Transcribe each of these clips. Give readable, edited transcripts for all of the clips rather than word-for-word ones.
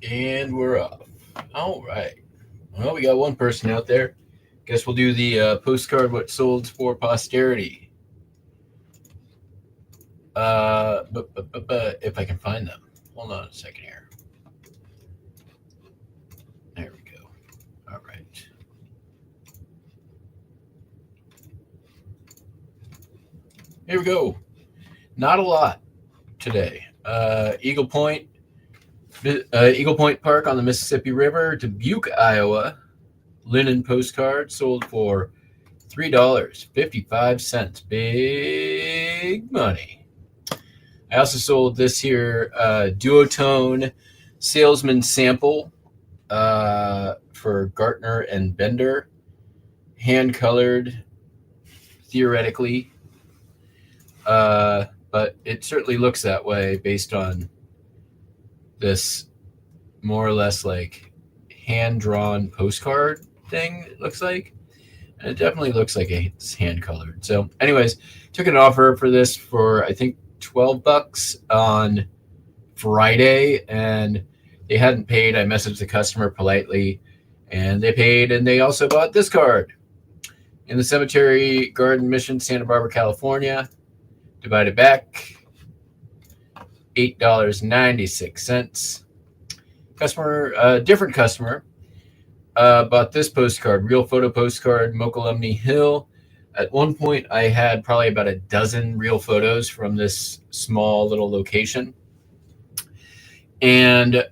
And we're off. All right. Well, we got one person out there. Guess we'll do the postcard what sold for posterity. If I can find them. Hold on a second here. There we go. All right. Here we go. Not a lot today. Eagle Point Park on the Mississippi River, Dubuque, Iowa. Linen postcard sold for $3.55. Big money. I also sold this here duotone salesman sample for Gartner and Bender, hand colored theoretically, but it certainly looks that way based on this more or less like hand drawn postcard thing. It looks like. And it definitely looks like it's hand colored. So, anyways, took an offer for this for I think $12 on Friday, and they hadn't paid. I messaged the customer politely, and they paid, and they also bought this card in the Cemetery Garden Mission, Santa Barbara, California. Divided back, $8.96. Customer, different customer, bought this postcard, real photo postcard, Mokelumne Hill. At one point, I had probably about a dozen real photos from this small little location. And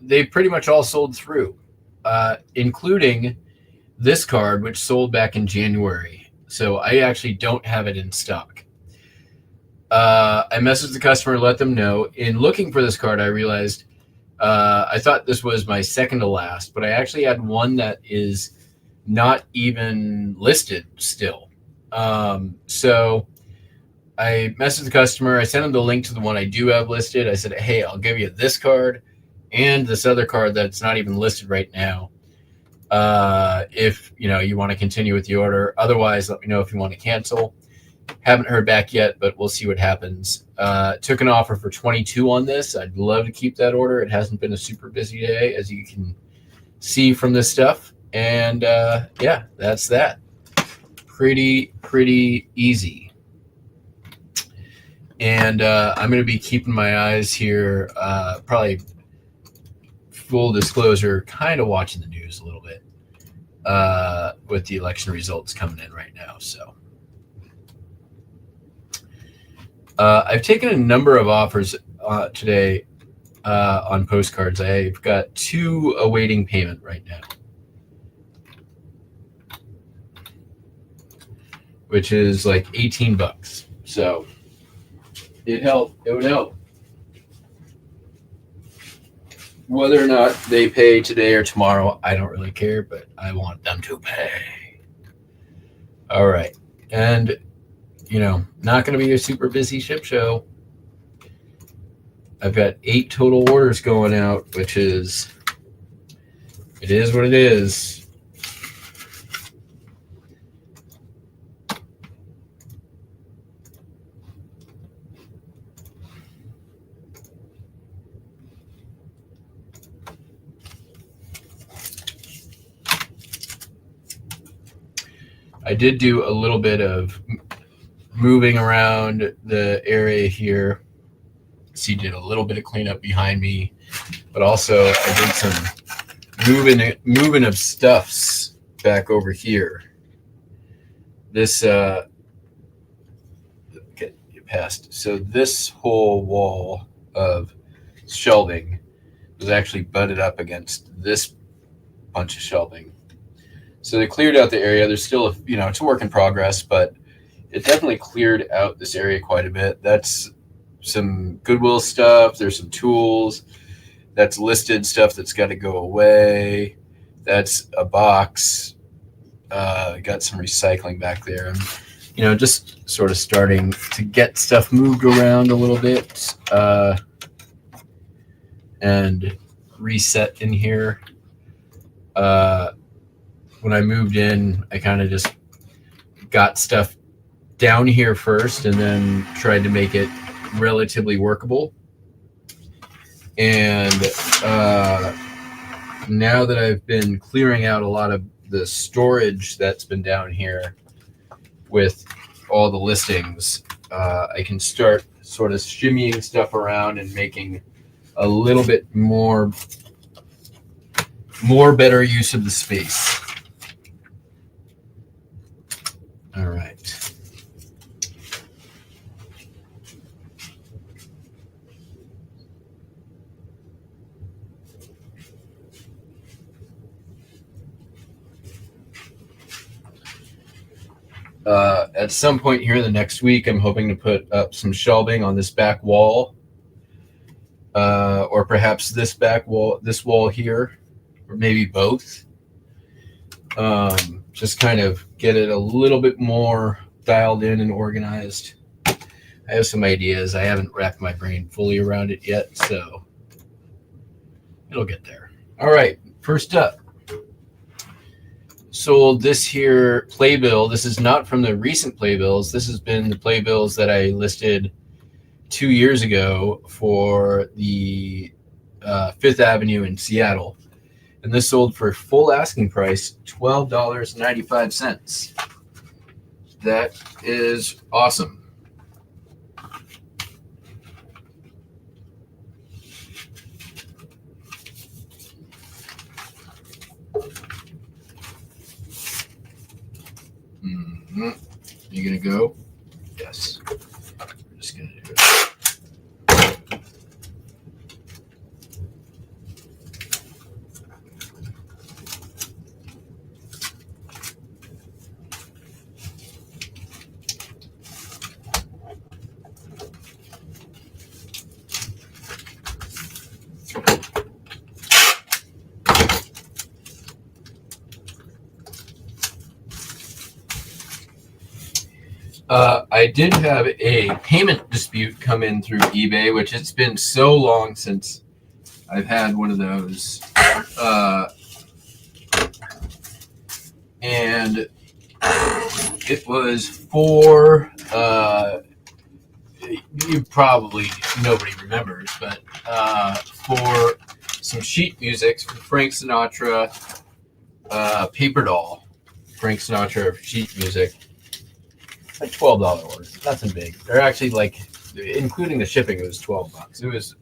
they pretty much all sold through, including this card, which sold back in January. So I actually don't have it in stock. I messaged the customer, let them know. In looking for this card, I realized I thought this was my second to last, but I actually had one that is not even listed still. So I messaged the customer. I sent him the link to the one I do have listed. I said, hey, I'll give you this card and this other card that's not even listed right now. If you want to continue with the order. Otherwise, let me know if you want to cancel. Haven't heard back yet, but we'll see what happens. Took an offer for 22 on this. I'd love to keep that order. It hasn't been a super busy day, as you can see from this stuff. And yeah, that's that. Pretty easy. And I'm going to be keeping my eyes here, probably full disclosure, kind of watching the news a little bit with the election results coming in right now. So I've taken a number of offers today on postcards. I've got 2 awaiting payment right now, which is like $18. So it would help. Whether or not they pay today or tomorrow, I don't really care, but I want them to pay. All right. And, not going to be a super busy ship show. I've got 8 total orders going out, which is what it is. I did do a little bit of moving around the area here. See, did a little bit of cleanup behind me, but also I did some moving of stuffs back over here. This get past. So this whole wall of shelving was actually butted up against this bunch of shelving. So they cleared out the area. There's still it's a work in progress, but it definitely cleared out this area quite a bit. That's some Goodwill stuff. There's some tools. That's listed stuff that's got to go away. That's a box. Got some recycling back there. And, just sort of starting to get stuff moved around a little bit and reset in here. When I moved in, I kind of just got stuff down here first and then tried to make it relatively workable. And now that I've been clearing out a lot of the storage that's been down here with all the listings, I can start sort of shimmying stuff around and making a little bit more better use of the space. All right. At some point here in the next week, I'm hoping to put up some shelving on this back wall, or perhaps this wall here, or maybe both. Just kind of get it a little bit more dialed in and organized. I have some ideas. I haven't wrapped my brain fully around it yet, so it'll get there. All right, first up. Sold this here playbill. This is not from the recent playbills. This has been the playbills that I listed 2 years ago for the 5th Avenue in Seattle. And this sold for full asking price, $12.95. That is awesome. Mm-hmm. You gonna go? Yes. I'm just gonna do it. I did have a payment dispute come in through eBay, which it's been so long since I've had one of those. And it was for, nobody remembers, but for some sheet music from Frank Sinatra, Paper Doll, Frank Sinatra sheet music. Like $12 order, nothing big. They're actually like, including the shipping, it was $12. It was,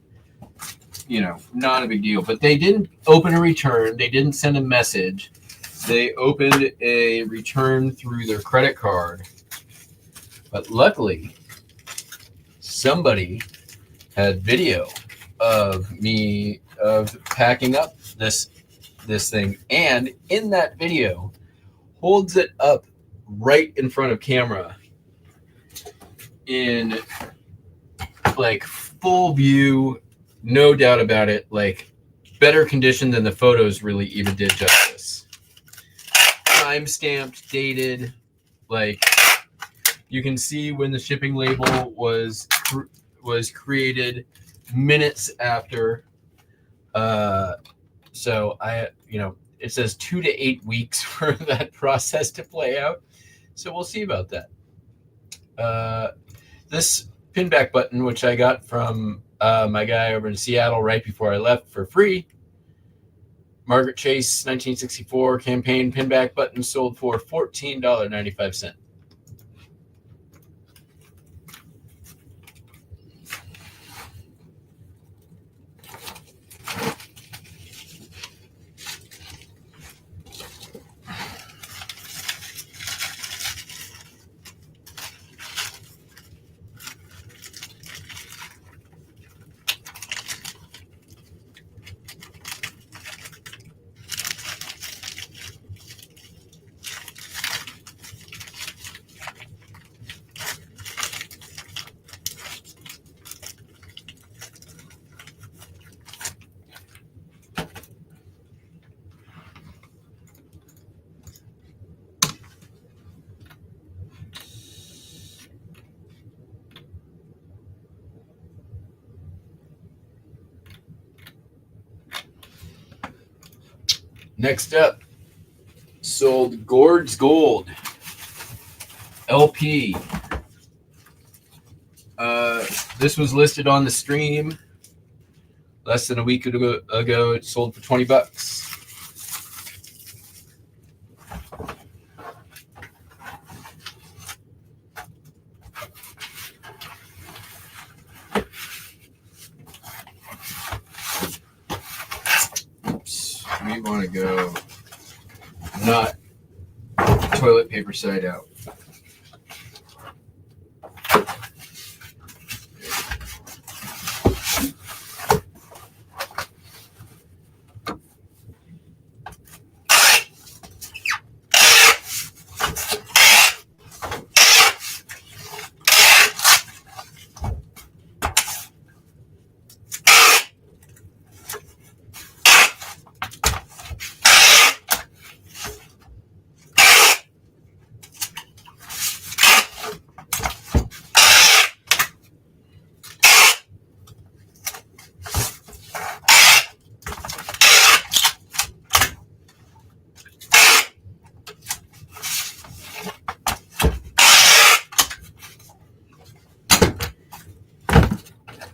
not a big deal. But they didn't open a return. They didn't send a message. They opened a return through their credit card. But luckily, somebody had video of me packing up this thing, and in that video, holds it up right in front of camera in like full view, no doubt about it, like better condition than the photos really even did justice. Time stamped, dated, like you can see when the shipping label was created minutes after. So it says 2 to 8 weeks for that process to play out. So we'll see about that. This pinback button, which I got from my guy over in Seattle right before I left for free. Margaret Chase, 1964 campaign pinback button, sold for $14.95. Next up, sold Gord's Gold LP. This was listed on the stream Less than a week ago, it sold for $20. Oops. We want to go not toilet paper side out.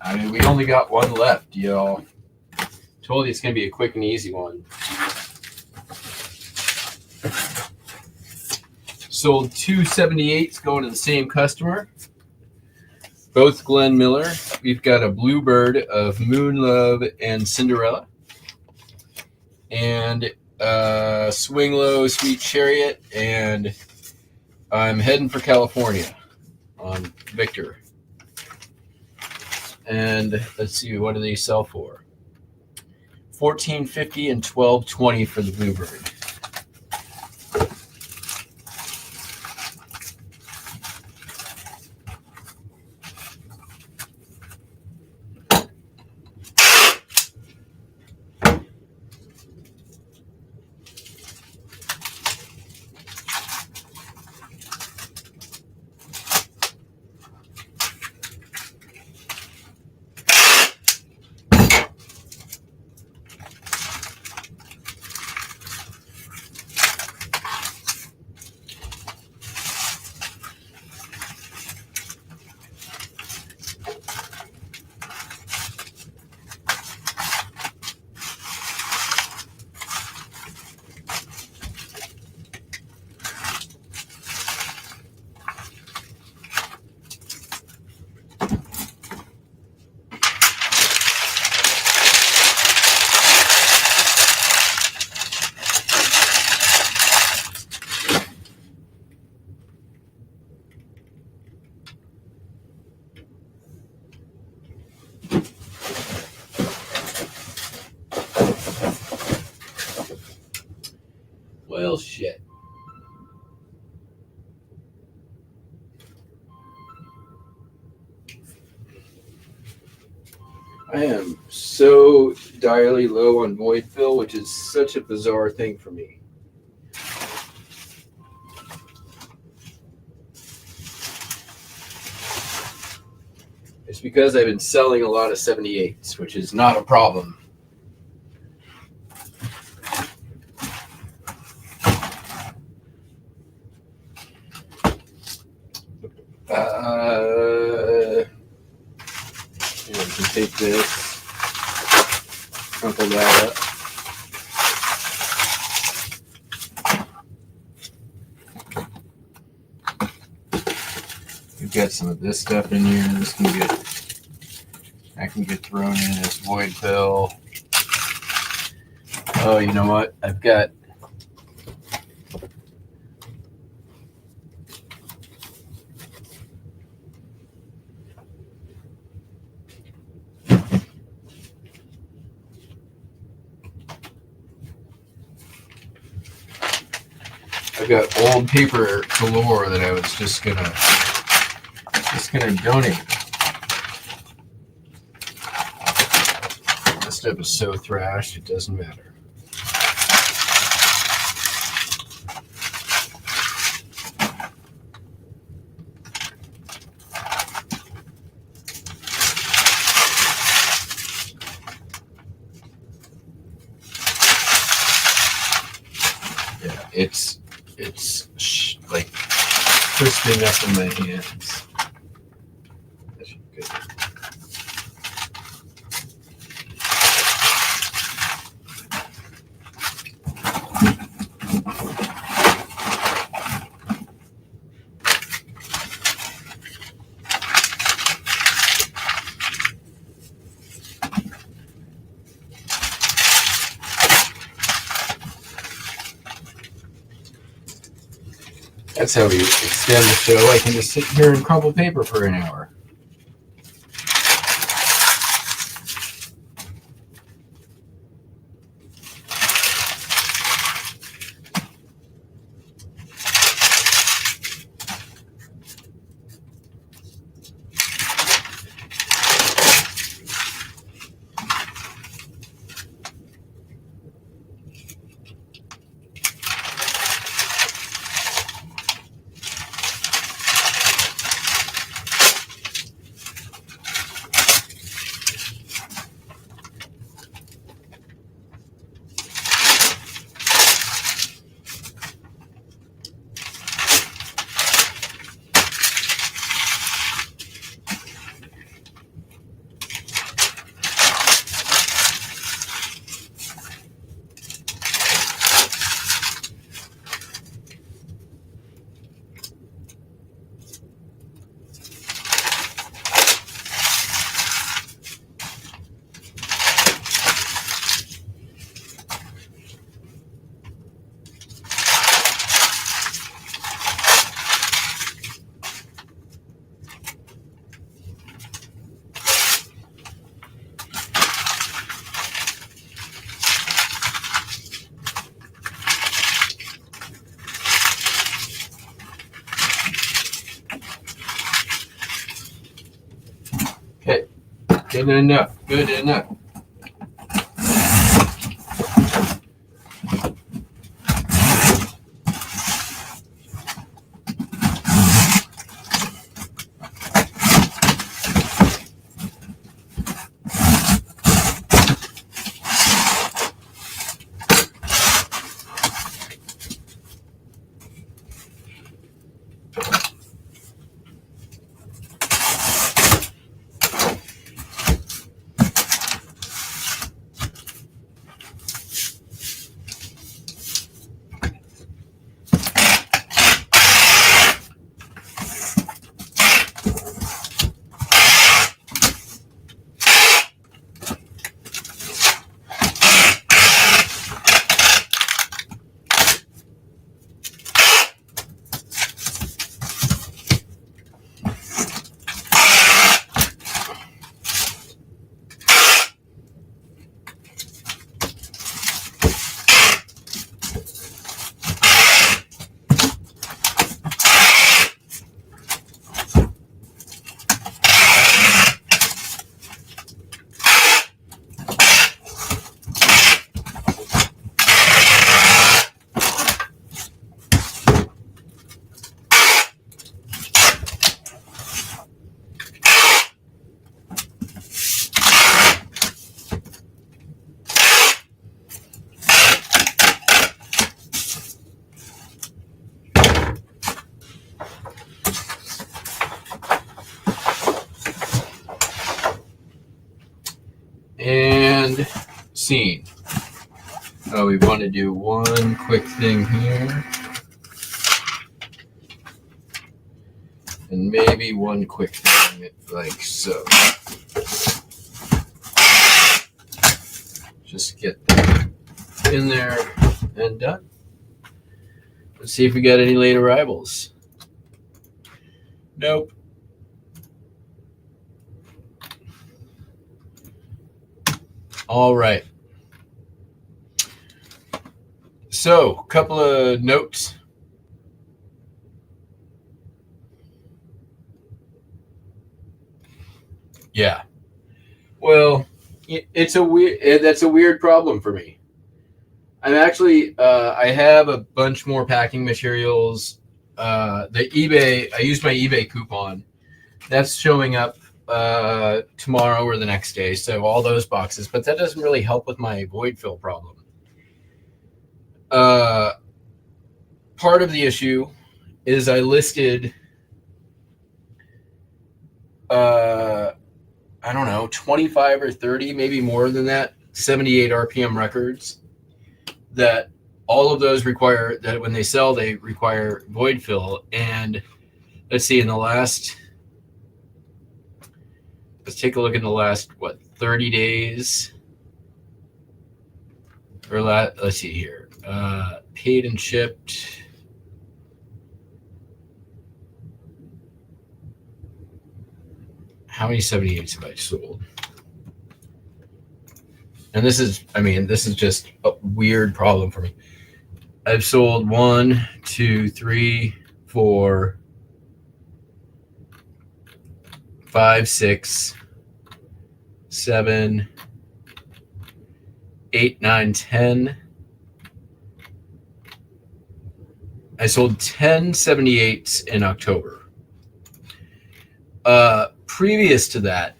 I mean, we only got one left, y'all. Told you it's going to be a quick and easy one. Sold 278s going to the same customer. Both Glenn Miller. We've got a Bluebird of Moon Love and Cinderella. And Swing Low Sweet Chariot. And I'm heading for California on Victor. And let's see, what do they sell for? $14.50 and $12.20 for the Bluebird. Well, shit. I am so direly low on void fill, which is such a bizarre thing for me. It's because I've been selling a lot of 78s, which is not a problem. You can take this, crumple that up. We've got some of this stuff in here. That can get thrown in as void fill. Oh, you know what? I've got old paper galore that I was just gonna donate. This stuff is so thrashed, it doesn't matter. Yeah, it's like crisping up in my hands. That should be good. That's how we extend the show. I can just sit here and crumple paper for an hour. Okay, good enough, good enough. And scene. Oh, we want to do one quick thing here. And maybe one quick thing like so. Just get that in there and done. Let's see if we got any late arrivals. Nope. All right. So, a couple of notes. Yeah. Well, that's a weird problem for me. I'm actually I have a bunch more packing materials. The eBay, I used my eBay coupon. That's showing up tomorrow or the next day. So all those boxes, but that doesn't really help with my void fill problem. Part of the issue is I listed I don't know, 25 or 30, maybe more than that, 78 RPM records that all of those require that when they sell, they require void fill. And let's see, let's take a look in the last, 30 days? Or let's see here. Paid and shipped. how many 78s have I sold? And this is just a weird problem for me. I've sold 1, 2, 3, 4, 5, 6, 7, 8, 9, 10. I sold 10 78s in October. Previous to that,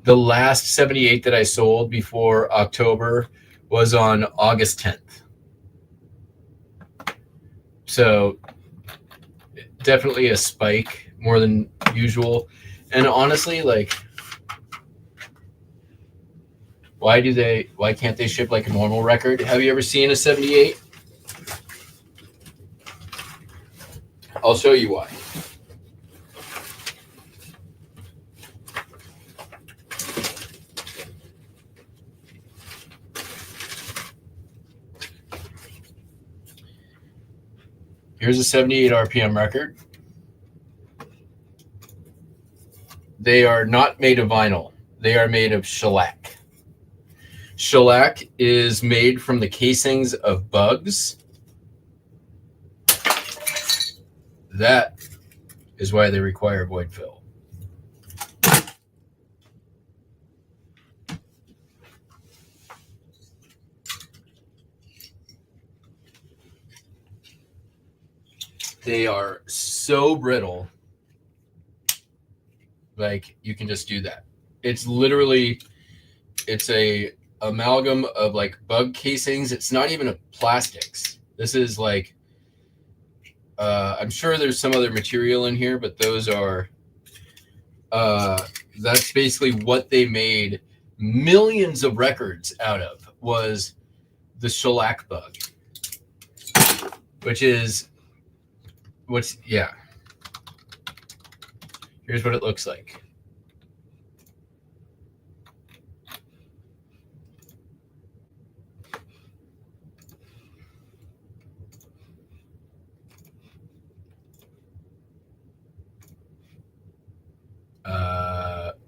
the last 78 that I sold before October was on August 10th. So definitely a spike more than usual. And honestly, like, why can't they ship like a normal record? Have you ever seen a 78? I'll show you why. Here's a 78 RPM record. They are not made of vinyl. They are made of shellac. Shellac is made from the casings of bugs. That is why they require void fill. They are so brittle, like you can just do that. It's literally, it's a amalgam of like bug casings. It's not even a plastics. This is like, I'm sure there's some other material in here, but those are, that's basically what they made millions of records out of, was the shellac bug, which is, here's what it looks like.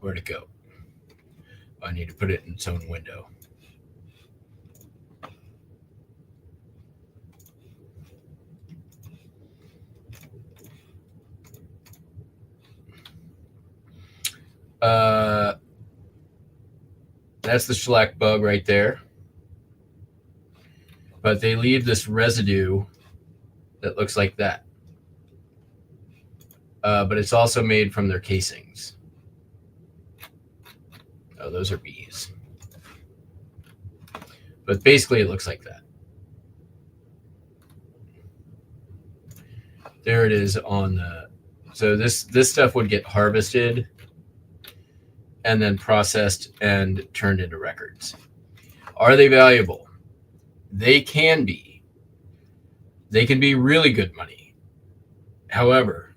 Where'd it go? I need to put it in its own window. That's the shellac bug right there. But they leave this residue that looks like that. But it's also made from their casings. Oh, those are bees. But basically it looks like that. There it is on the, so this stuff would get harvested and then processed and turned into records. Are they valuable? They can be. They can be really good money. However,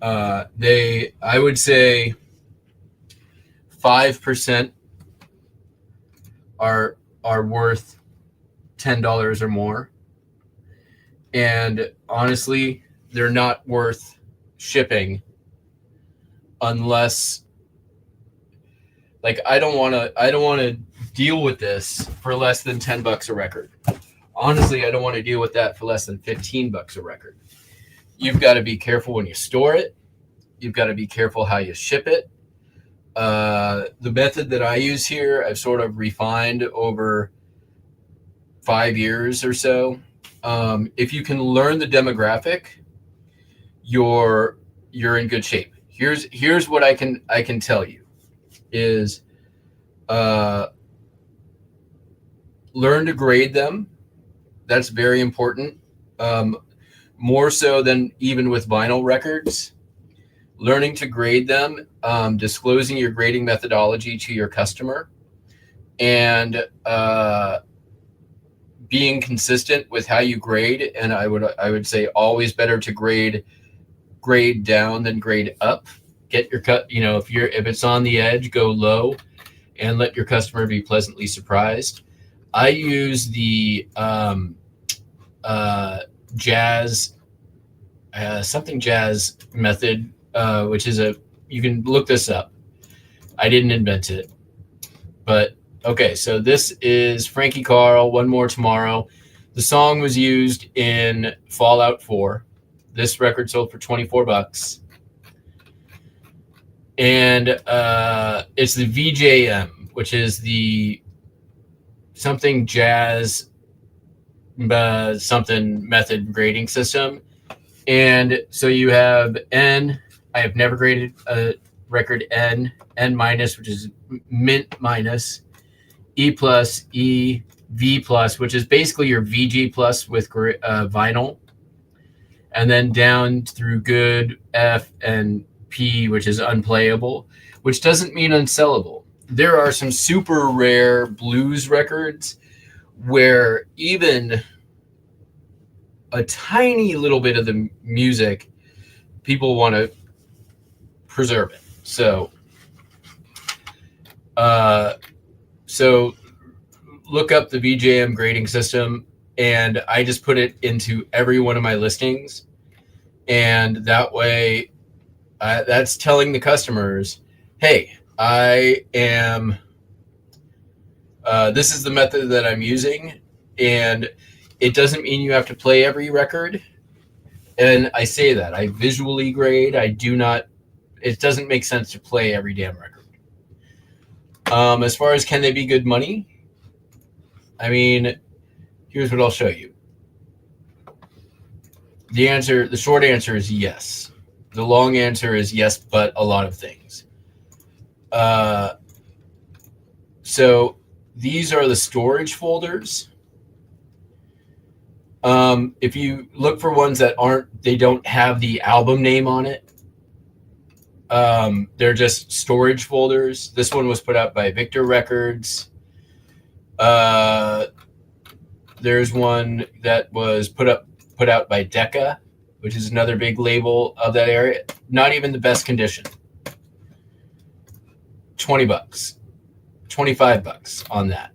I would say 5% are worth $10 or more. And honestly, they're not worth shipping unless, like, I don't want to deal with this for less than $10 a record. Honestly, I don't want to deal with that for less than $15 a record. You've got to be careful when you store it. You've got to be careful how you ship it. The method that I use here, I've sort of refined over 5 years or so. If you can learn the demographic, you're in good shape. Here's what I can tell you is, learn to grade them. That's very important. More so than even with vinyl records. Learning to grade them, disclosing your grading methodology to your customer, and being consistent with how you grade. And I would say always better to grade down than grade up. Get your cut, if it's on the edge, go low and let your customer be pleasantly surprised. I use the Jazz Jazz method, which is you can look this up. I didn't invent it. But okay, so this is Frankie Carl, One More Tomorrow. The song was used in Fallout 4. This record sold for $24. And it's the VJM, which is the something jazz something method grading system. And so you have N. I have never graded a record N minus, which is mint minus, E plus, E, V plus, which is basically your VG plus with vinyl, and then down through good, F, and P, which is unplayable, which doesn't mean unsellable. There are some super rare blues records where even a tiny little bit of the music, people want to preserve it. So look up the VJM grading system, and I just put it into every one of my listings. And that way, that's telling the customers, hey, I am, this is the method that I'm using. And it doesn't mean you have to play every record. And I say that. I visually grade. I do not, it doesn't make sense to play every damn record. As far as can they be good money? I mean, here's what I'll show you. The short answer is yes. The long answer is yes, but a lot of things. So these are the storage folders. If you look for ones that they don't have the album name on it. They're just storage folders. This one was put out by Victor Records. There's one that was put out by Decca, which is another big label of that area. Not even the best condition. $20, $25 on that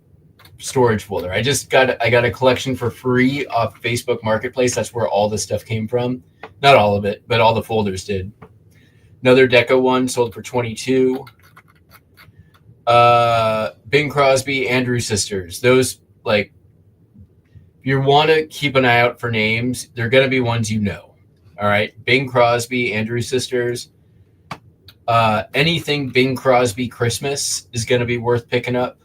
storage folder. I got a collection for free off Facebook Marketplace. That's where all this stuff came from. Not all of it, but all the folders did. Another Decca one sold for $22. Bing Crosby, Andrew Sisters. Those, like, if you want to keep an eye out for names, they're going to be ones you know. All right. Bing Crosby, Andrew Sisters. Anything Bing Crosby Christmas is going to be worth picking up.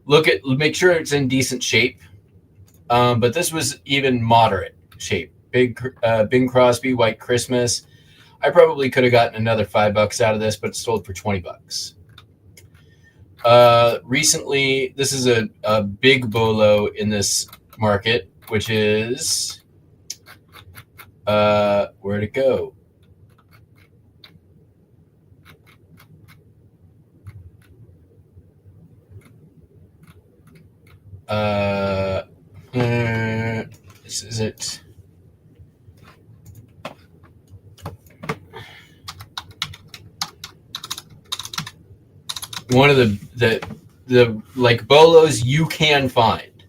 Make sure it's in decent shape. But this was even moderate shape. Bing Crosby, White Christmas. I probably could have gotten another $5 out of this, but it sold for $20. Recently, this is a big bolo in this market, which is where'd it go? This is it. One of the like bolos you can find,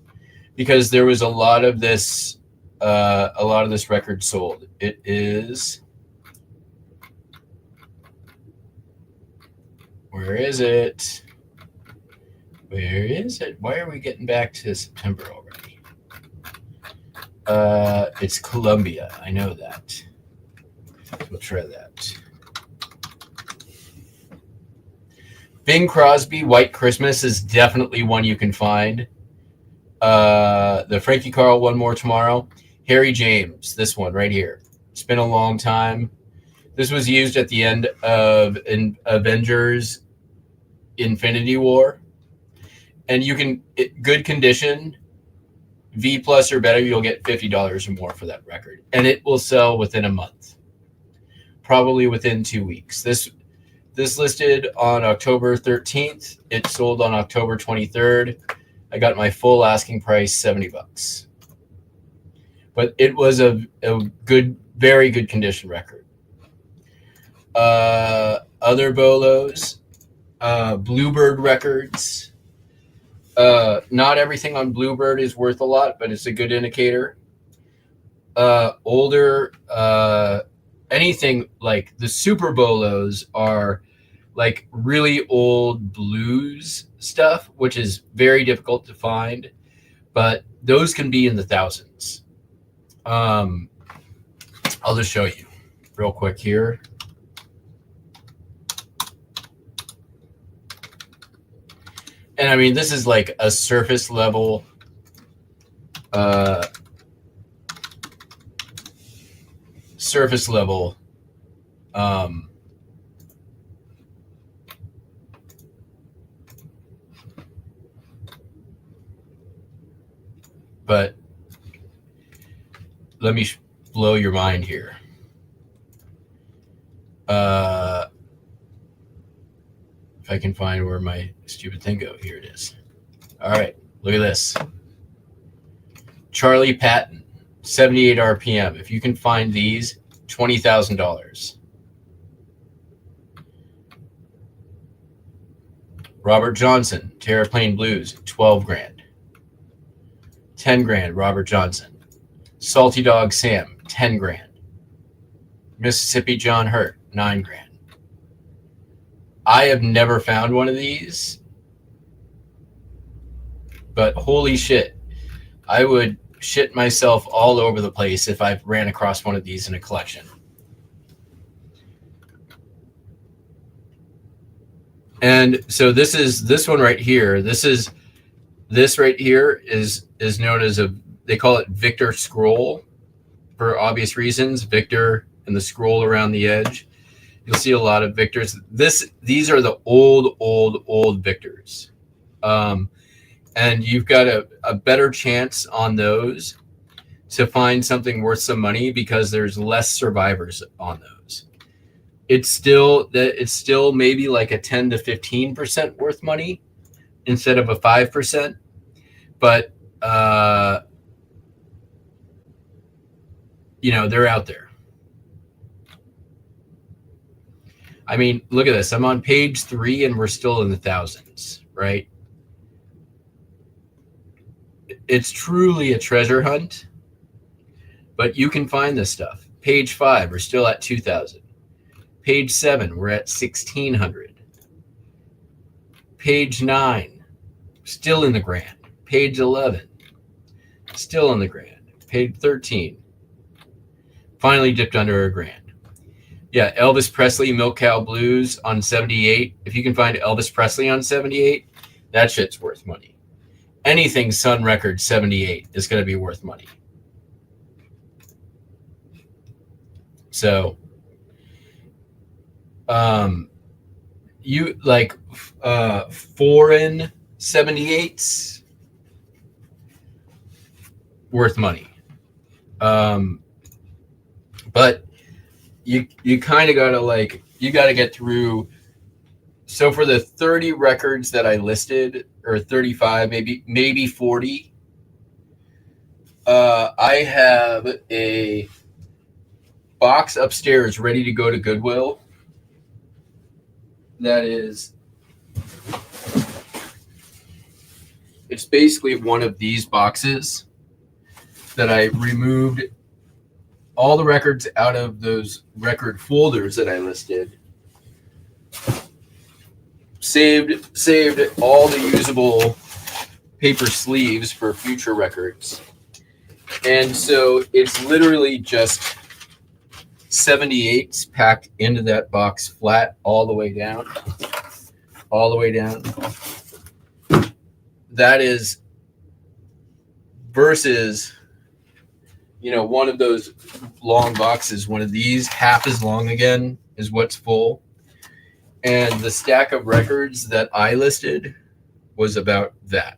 because there was a lot of this record sold. It is, where is it? Where is it? Why are we getting back to September already? It's Columbia. I know that. We'll try that. Bing Crosby, White Christmas is definitely one you can find. The Frankie Carl, One More Tomorrow. Harry James, this one right here. It's been a long time. This was used at the end of Avengers Infinity War. And you can, good condition, V plus or better, you'll get $50 or more for that record. And it will sell within a month. Probably within 2 weeks. This listed on October 13th. It sold on October 23rd. I got my full asking price, $70. But it was a good, very good condition record. Other bolos, Bluebird Records. Not everything on Bluebird is worth a lot, but it's a good indicator. Older, anything like the super bolos are like really old blues stuff, which is very difficult to find, but those can be in the thousands. I'll just show you real quick here. And I mean, this is like a surface level but let me blow your mind here. If I can find where my stupid thing go. Here it is. All right, look at this. Charlie Patton, 78 RPM. If you can find these, $20,000. Robert Johnson, Terraplane Blues, 12 grand. 10 grand, Robert Johnson. Salty Dog Sam, 10 grand. Mississippi John Hurt, 9 grand. I have never found one of these, but holy shit, I would shit myself all over the place if I ran across one of these in a collection. And so this one right here. This right here is known as they call it Victor scroll for obvious reasons. Victor and the scroll around the edge. You'll see a lot of Victors. These are the old Victors. And you've got a better chance on those to find something worth some money because there's less survivors on those. It's still maybe like a 10 to 15% worth money instead of a 5%. But they're out there. I mean, look at this. I'm on page 3 and we're still in the thousands, right? It's truly a treasure hunt, but you can find this stuff. Page 5, we're still at 2,000. Page 7, we're at 1,600. Page 9, still in the grand. Page 11, still in the grand. Page 13, finally dipped under a grand. Yeah, Elvis Presley, Milk Cow Blues on 78. If you can find Elvis Presley on 78, that shit's worth money. Anything Sun Records 78 is going to be worth money. So, you like foreign 78s worth money. But you kind of gotta you gotta get through. So for the 30 records that I listed, or 35, maybe 40, I have a box upstairs ready to go to Goodwill. It's basically one of these boxes that I removed all the records out of those record folders that I listed, saved all the usable paper sleeves for future records. And so it's literally just 78s packed into that box flat all the way down. That is versus one of those long boxes, one of these half as long again is what's full. And the stack of records that I listed was about that.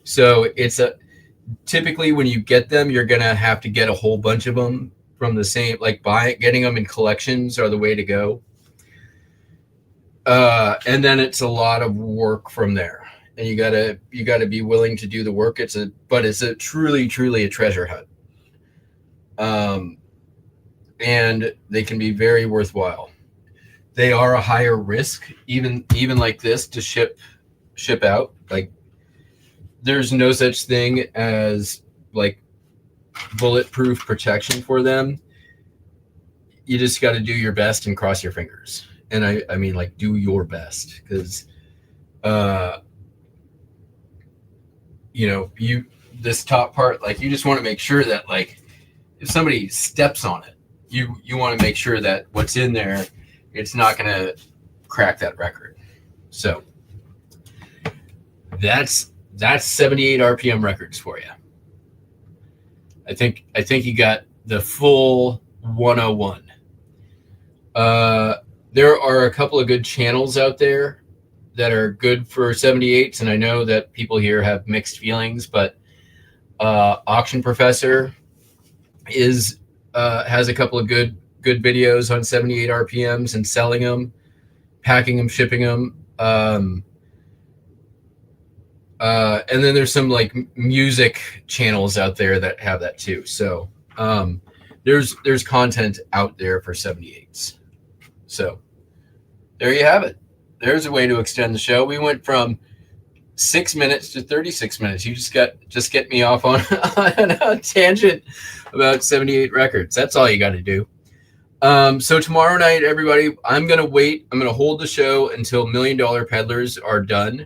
So typically when you get them, you're going to have to get a whole bunch of them from the same, getting them in collections are the way to go. And then it's a lot of work from there. And you gotta be willing to do the work. It's a truly a treasure hunt. And they can be very worthwhile. They are a higher risk, even like this, to ship out. Like there's no such thing as bulletproof protection for them. You just got to do your best and cross your fingers. And I mean, like, do your best, because this top part, like, you just want to make sure that, like, if somebody steps on it, you want to make sure that what's in there, it's not going to crack that record. So that's 78 RPM records for you. I think you got the full 101. There are a couple of good channels out there that are good for 78s, and I know that people here have mixed feelings, but Auction Professor has a couple of good videos on 78 RPMs and selling them, packing them, shipping them. And then there's some like music channels out there that have that too. So there's content out there for 78s. So there you have it. There's a way to extend the show. We went from 6 minutes to 36 minutes. You just get me off on a tangent about 78 records. That's all you got to do. So tomorrow night, everybody, I'm going to wait. I'm going to hold the show until $1 Million Peddlers are done.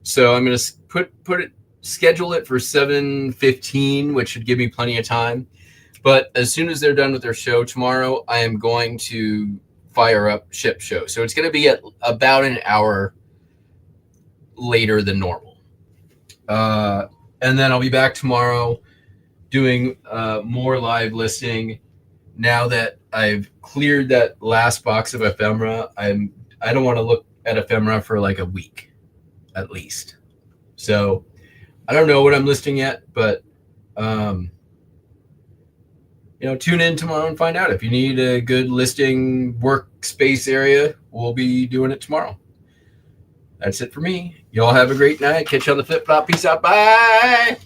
So I'm going to schedule it for 7:15, which should give me plenty of time. But as soon as they're done with their show tomorrow, I am going to fire up Shipshow. So it's going to be at about an hour later than normal. And then I'll be back tomorrow doing more live listing. Now that I've cleared that last box of ephemera, I don't want to look at ephemera for like a week at least. So I don't know what I'm listing yet, but tune in tomorrow and find out. If you need a good listing workspace area, we'll be doing it tomorrow. That's it for me. Y'all have a great night. Catch you on the flip flop. Peace out. Bye.